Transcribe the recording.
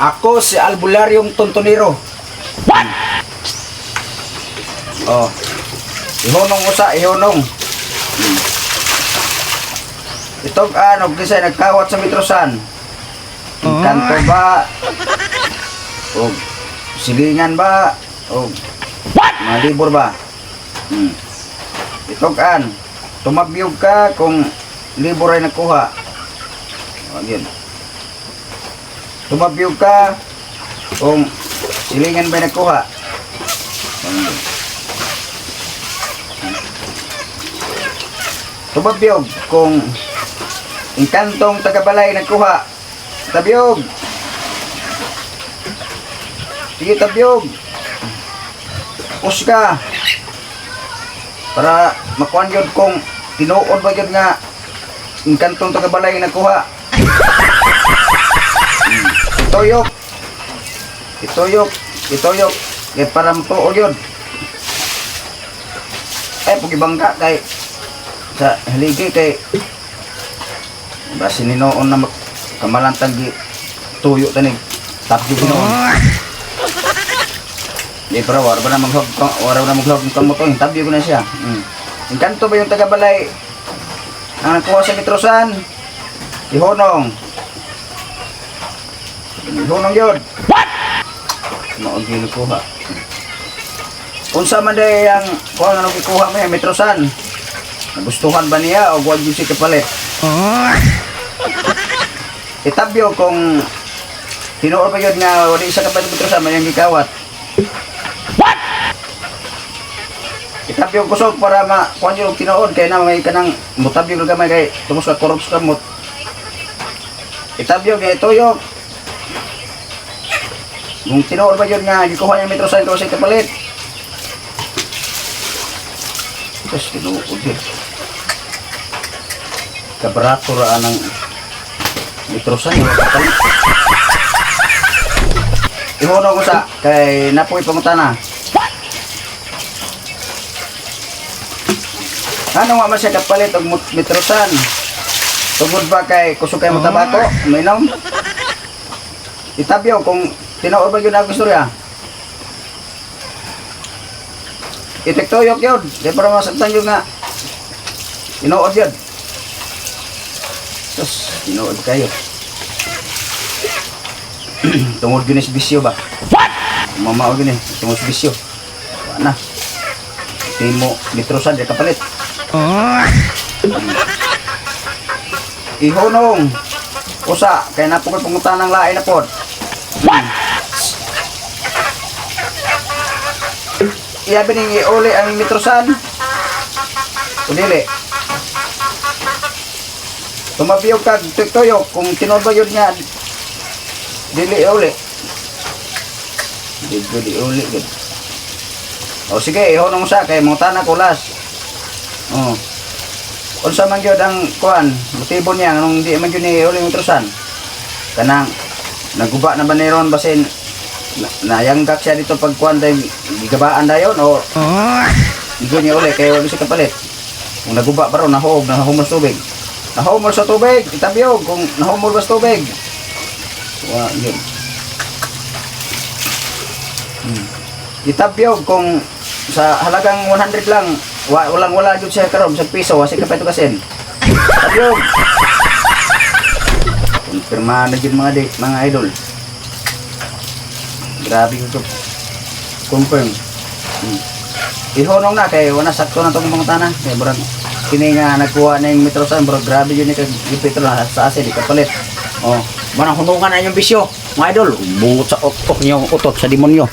Ako si Albularyong Tontonero. Oh. Ihunong usa, ihunong. Itong ano, kasi nagkawat sa Metrosan. Kanto ba? O silingan ba? O malibor ba? Itong tumabiyog ka kung libor ay nakuha. O yun. Tumabiyog ka kung silingan ba ay nakuha. Tumabiyog kung Engkantong tagabalay nagkuha. Tabiyog. Sige, tabiyog. Tapos ka. Para makuhan yun kung tinuod ba yun nga engkantong tagabalay nagkuha. Itoyok. Itoyok. Itoyok. Kaya para matuod yun. Ay, pagibangka kay sa haligi kay basi ninoon na kamalantag tuyo tanig tapyo ginoon. Di para wala na maghog ng moto, tabyo ko na siya. Engkanto ba yung tagabalay ang nakuha sa Metrosan? Ihunong. Ihunong yun. What? Maod yun kuha. Unsa man day ang kuha nga nagkuha mo yung Metrosan? Nagustuhan ba niya o huwag yung si kapalit? Itabyo kung tinuod pa yun nga wala isa kapalit Metrosan may yung gikawat. What? Itabyo kusog para makuha yung tinuod kaya na may kanang mutabyo ka gamay kay tumus ka korupsi ka mut. Itabyo kaya tuyok. Kung tinuod pa yun nga gikuha yung Metrosan kung si kapalit. Terus tinuod yun. Kabarato raan ng Metrosan yung kapalit. Ihunong ko sa kay napoy pangutana. Ano nga man siya kapalit og Metrosan? Tungod ba kay kusog kay matabato? Minom? Itabyo kung tinuod ba yun ang istorya? Itiktoyok yun. Di para masagtan yun nga. Tinuod yun. Terus, tinuod kayo. Tungod yun is bisyo ba? What? Mamaog yun eh. Tungod is bisyo. Wala na. Timo, Metrosan, di kapalit. Ihunong. Usa, kaya napukot pangutan ng lain na pod. What? Iyabi ning iuli ang Metrosan. Udili. Tumabiyog ka tuyok kung tinuod ba yun nga dili iuli. Dili iuli gud. O sige, ihunong sa kay mga tanak ulas. Oh. Unsa man gyud ang kuan, motibo niya nung di man gyud ni iuli ang Metrosan. Kanang naguba na ba niron basin nayanggak siya dito pagkuhan tayo gigabaan dayon o hindi niya uli kaya wala siya kapalit kung naguba pa rin nahumol sa tubig nahumol sa tubig itabiyog kung nahumol ba sa tubig yun itabiyog kung sa halagang 100 lang wala dyan siya karon sa piso wasi kapito kasin itabiyog konfirma na dyan mga idol. Grabe ko confirm. Ihunong na kay wala sakto na tong mga tanan. Kay burag kini nga nagkuha na yung Metrosan bro grabe yun ni kay gipitro na sa asin ikapalit. Oh, manang hunungan na yung bisyo. Mga idol, bungot sa utok niyo utot sa demonyo.